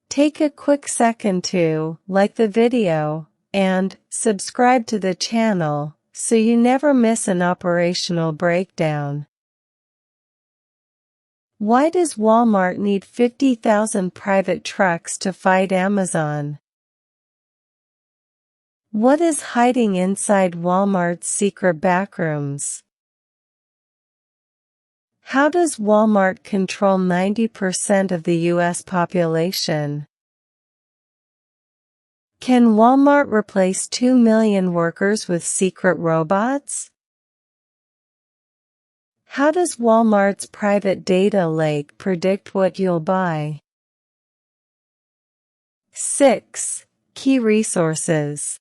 Take a quick second to like the video and subscribe to the channel so you never miss an operational breakdown. Why does Walmart need 50,000 private trucks to fight Amazon? What is hiding inside Walmart's secret backrooms? How does Walmart control 90% of the U.S. population? Can Walmart replace 2 million workers with secret robots? How does Walmart's private data lake predict what you'll buy? 6. Key resources.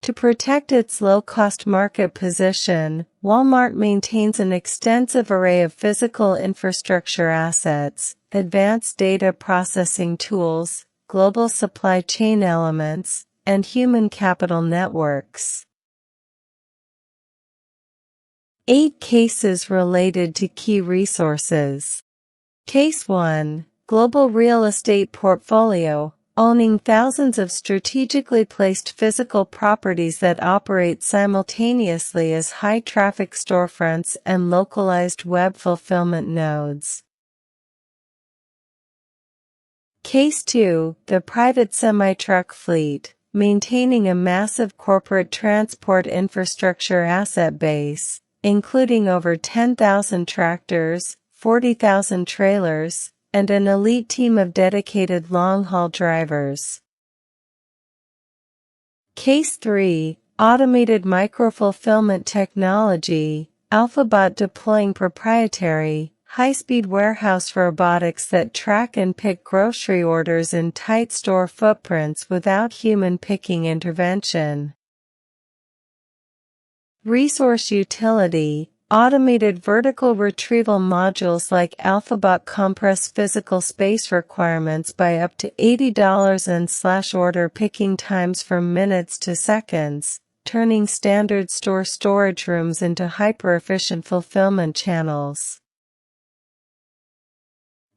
To protect its low-cost market position, Walmart maintains an extensive array of physical infrastructure assets, advanced data processing tools, global supply chain elements, and human capital networks. 8 cases related to key resources. Case 1. Global real estate portfolio, owning thousands of strategically placed physical properties that operate simultaneously as high-traffic storefronts and localized web fulfillment nodes. Case 2. The private semi-truck fleet, maintaining a massive corporate transport infrastructure asset base, including over 10,000 tractors, 40,000 trailers, and an elite team of dedicated long-haul drivers. Case 3. Automated micro-fulfillment technology, Alphabot deploying proprietary, high-speed warehouse robotics that track and pick grocery orders in tight store footprints without human picking intervention. Resource utility, automated vertical retrieval modules like Alphabot compress physical space requirements by up to $80 and order picking times from minutes to seconds, turning standard store storage rooms into hyper-efficient fulfillment channels.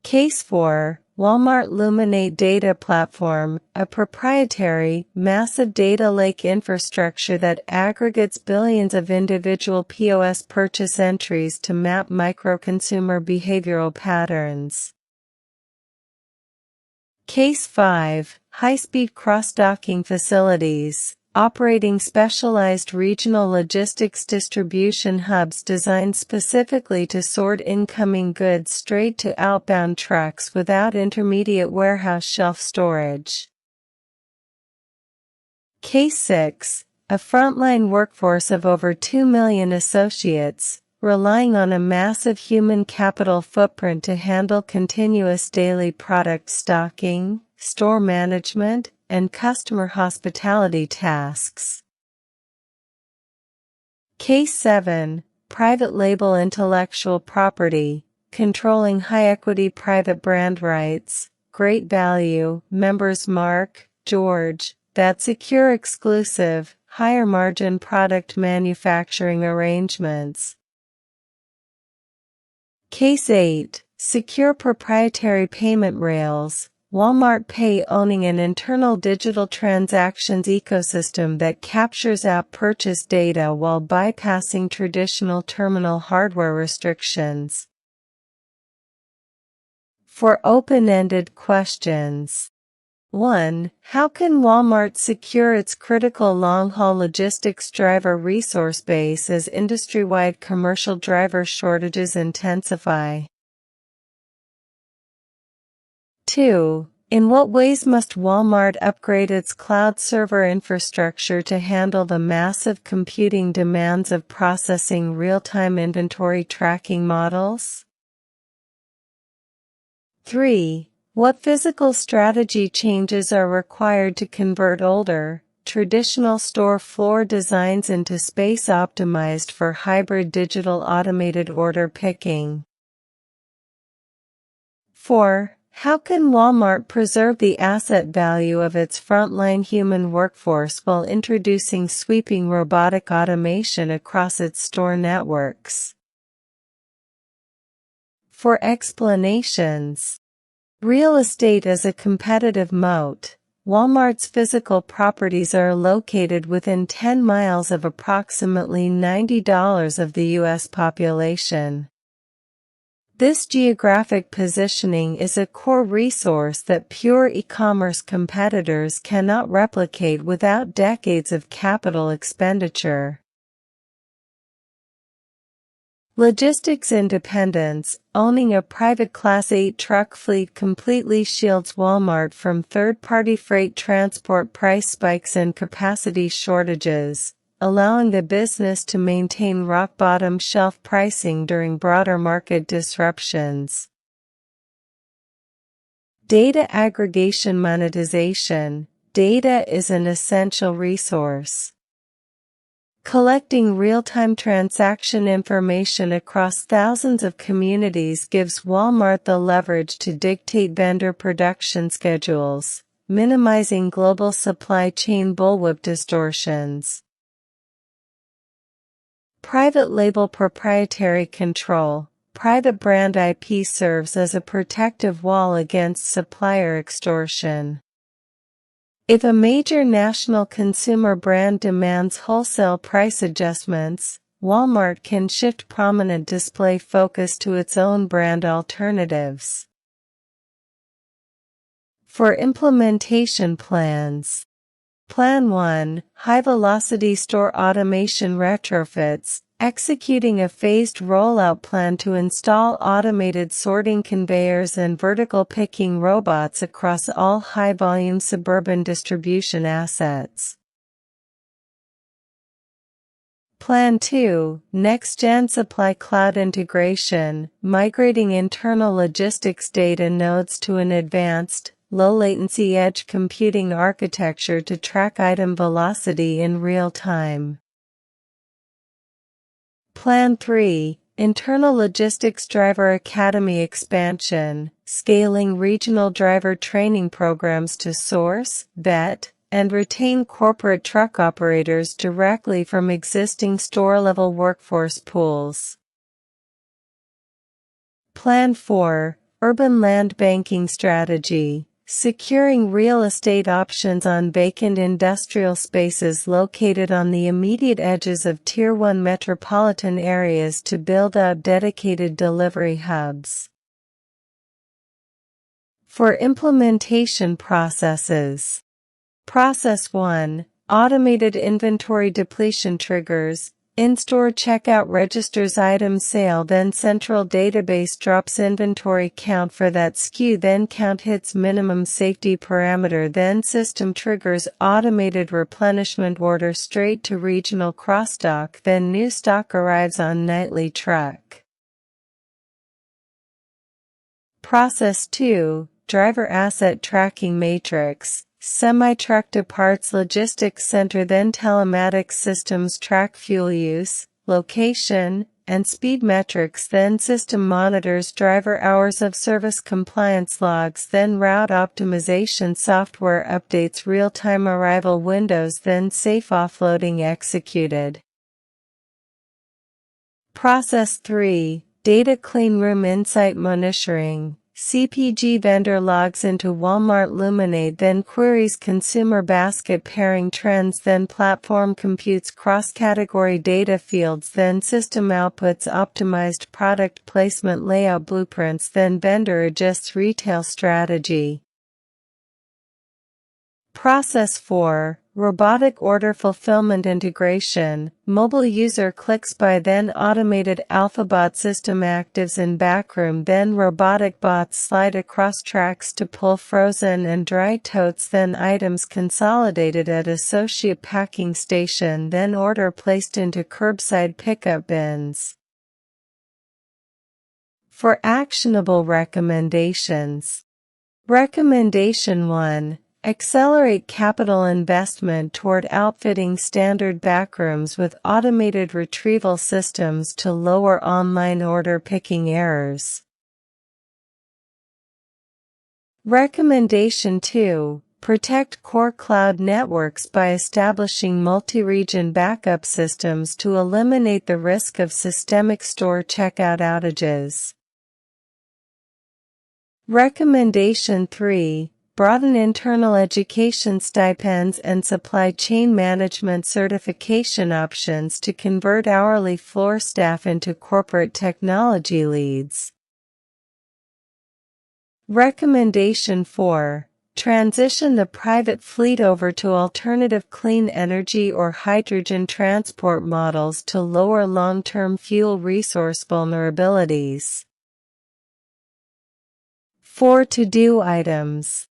Case 4. Walmart Luminate Data Platform, a proprietary, massive data lake infrastructure that aggregates billions of individual POS purchase entries to map micro-consumer behavioral patterns. Case 5. High-speed cross-docking facilities, operating specialized regional logistics distribution hubs designed specifically to sort incoming goods straight to outbound trucks without intermediate warehouse shelf storage. Case 6. A frontline workforce of over 2 million associates, relying on a massive human capital footprint to handle continuous daily product stocking, store management, and customer hospitality tasks. Case 7. Private label intellectual property, controlling high-equity private brand rights, Great Value, Members Mark, George, that secure exclusive, higher-margin product manufacturing arrangements. Case 8. Secure proprietary payment rails, Walmart Pay owning an internal digital transactions ecosystem that captures app purchase data while bypassing traditional terminal hardware restrictions. For open-ended questions. 1. How can Walmart secure its critical long-haul logistics driver resource base as industry-wide commercial driver shortages intensify? 2. In what ways must Walmart upgrade its cloud server infrastructure to handle the massive computing demands of processing real-time inventory tracking models? 3. What physical strategy changes are required to convert older, traditional store floor designs into space optimized for hybrid digital automated order picking? 4. How can Walmart preserve the asset value of its frontline human workforce while introducing sweeping robotic automation across its store networks? For explanations. Real estate as a competitive moat. Walmart's physical properties are located within 10 miles of approximately 90% of the U.S. population. This geographic positioning is a core resource that pure e-commerce competitors cannot replicate without decades of capital expenditure. Logistics independence. Owning a private Class 8 truck fleet completely shields Walmart from third-party freight transport price spikes and capacity shortages, allowing the business to maintain rock-bottom shelf pricing during broader market disruptions. Data aggregation monetization. Data is an essential resource. Collecting real-time transaction information across thousands of communities gives Walmart the leverage to dictate vendor production schedules, minimizing global supply chain bullwhip distortions. Private label proprietary control. Private brand IP serves as a protective wall against supplier extortion. If a major national consumer brand demands wholesale price adjustments, Walmart can shift prominent display focus to its own brand alternatives. For implementation plans. Plan 1. High-velocity store automation retrofits, executing a phased rollout plan to install automated sorting conveyors and vertical picking robots across all high-volume suburban distribution assets. Plan 2. Next-gen supply cloud integration, migrating internal logistics data nodes to an advanced, low-latency edge computing architecture to track item velocity in real time. Plan 3. Internal Logistics Driver Academy expansion, scaling regional driver training programs to source, vet, and retain corporate truck operators directly from existing store-level workforce pools. Plan 4. Urban land banking strategy. Securing real estate options on vacant industrial spaces located on the immediate edges of Tier 1 metropolitan areas to build out dedicated delivery hubs. For implementation processes. Process 1. Automated inventory depletion triggers. In-store checkout registers item sale, then central database drops inventory count for that SKU, then count hits minimum safety parameter, then system triggers automated replenishment order straight to regional cross-stock, then new stock arrives on nightly truck. Process 2. Driver asset tracking matrix. Semi-truck to parts logistics center, then telematics systems track fuel use, location, and speed metrics, then system monitors driver hours of service compliance logs, then route optimization software updates real-time arrival windows, then safe offloading executed. Process 3. Data cleanroom insight monitoring. CPG vendor logs into Walmart Luminate, then queries consumer basket pairing trends, then platform computes cross-category data fields, then system outputs optimized product placement layout blueprints, then vendor adjusts retail strategy. Process 4. Robotic order fulfillment integration. Mobile user clicks buy, then automated AlphaBot system actives in Backroom, then robotic bots slide across tracks to pull frozen and dry totes, then items consolidated at associate packing station, then order placed into curbside pickup bins. For actionable recommendations. Recommendation 1. Accelerate capital investment toward outfitting standard backrooms with automated retrieval systems to lower online order picking errors. Recommendation 2. Protect core cloud networks by establishing multi-region backup systems to eliminate the risk of systemic store checkout outages. Recommendation 3. Broaden internal education stipends and supply chain management certification options to convert hourly floor staff into corporate technology leads. Recommendation 4. Transition the private fleet over to alternative clean energy or hydrogen transport models to lower long-term fuel resource vulnerabilities. 4 to-do items.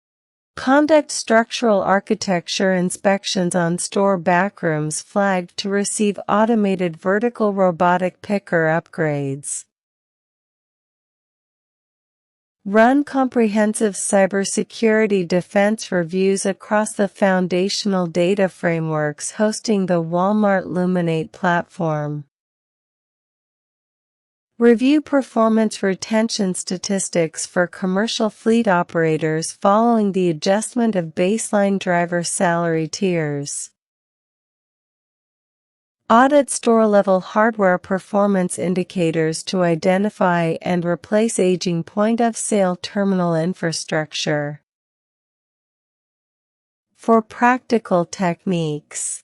Conduct structural architecture inspections on store backrooms flagged to receive automated vertical robotic picker upgrades. Run comprehensive cybersecurity defense reviews across the foundational data frameworks hosting the Walmart Luminate platform. Review performance retention statistics for commercial fleet operators following the adjustment of baseline driver salary tiers. Audit store-level hardware performance indicators to identify and replace aging point-of-sale terminal infrastructure. For practical techniques.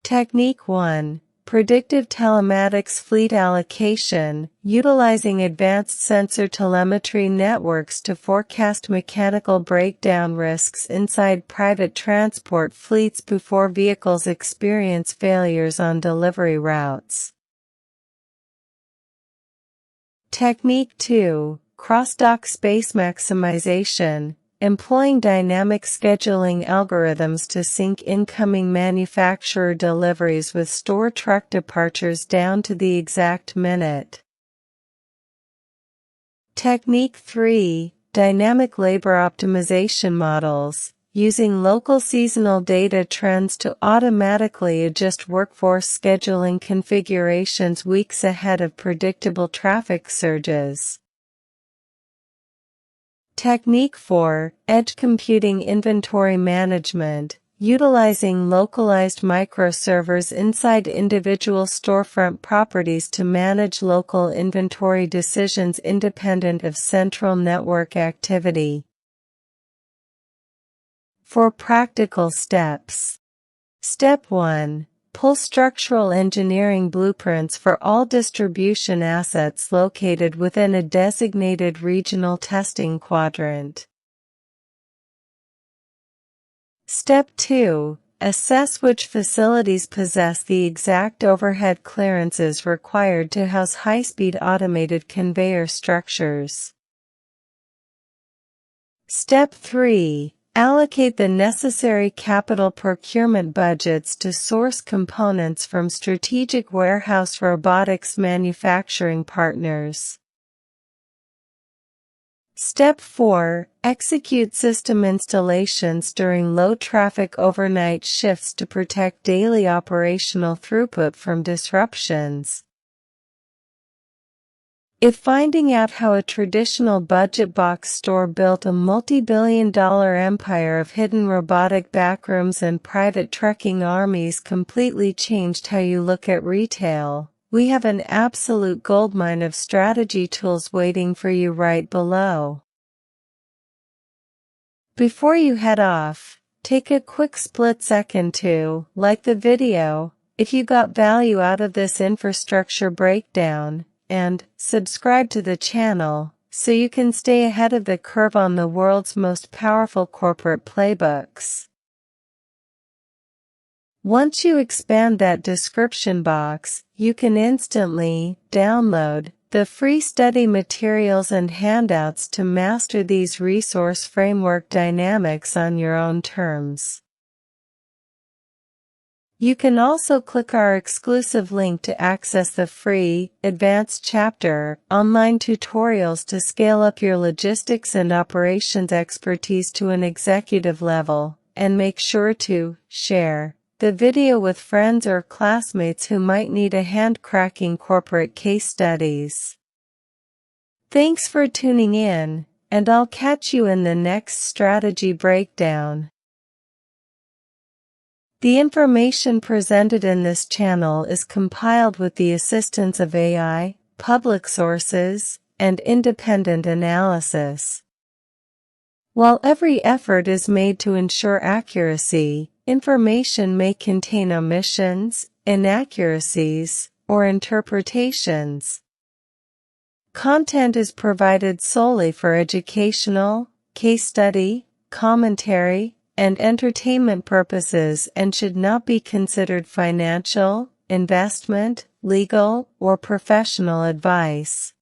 Technique 1. Predictive telematics fleet allocation, utilizing advanced sensor telemetry networks to forecast mechanical breakdown risks inside private transport fleets before vehicles experience failures on delivery routes. Technique 2. Cross-dock space maximization, employing dynamic scheduling algorithms to sync incoming manufacturer deliveries with store truck departures down to the exact minute. Technique 3. Dynamic labor optimization models, using local seasonal data trends to automatically adjust workforce scheduling configurations weeks ahead of predictable traffic surges. Technique 4. Edge computing inventory management, utilizing localized microservers inside individual storefront properties to manage local inventory decisions independent of central network activity. For practical steps. Step 1. Pull structural engineering blueprints for all distribution assets located within a designated regional testing quadrant. Step 2. Assess which facilities possess the exact overhead clearances required to house high-speed automated conveyor structures. Step 3. Allocate the necessary capital procurement budgets to source components from strategic warehouse robotics manufacturing partners. Step 4. Execute system installations during low-traffic overnight shifts to protect daily operational throughput from disruptions. If finding out how a traditional budget box store built a multi-billion-dollar empire of hidden robotic backrooms and private trucking armies completely changed how you look at retail, we have an absolute goldmine of strategy tools waiting for you right below. Before you head off, take a quick split second to like the video if you got value out of this infrastructure breakdown, and subscribe to the channel so you can stay ahead of the curve on the world's most powerful corporate playbooks. Once you expand that description box, you can instantly download the free study materials and handouts to master these resource framework dynamics on your own terms. You can also click our exclusive link to access the free, advanced chapter, online tutorials to scale up your logistics and operations expertise to an executive level, and make sure to share the video with friends or classmates who might need a hand cracking corporate case studies. Thanks for tuning in, and I'll catch you in the next strategy breakdown. The information presented in this channel is compiled with the assistance of AI, public sources, and independent analysis. While every effort is made to ensure accuracy, information may contain omissions, inaccuracies, or interpretations. Content is provided solely for educational, case study, commentary, and entertainment purposes and should not be considered financial, investment, legal, or professional advice.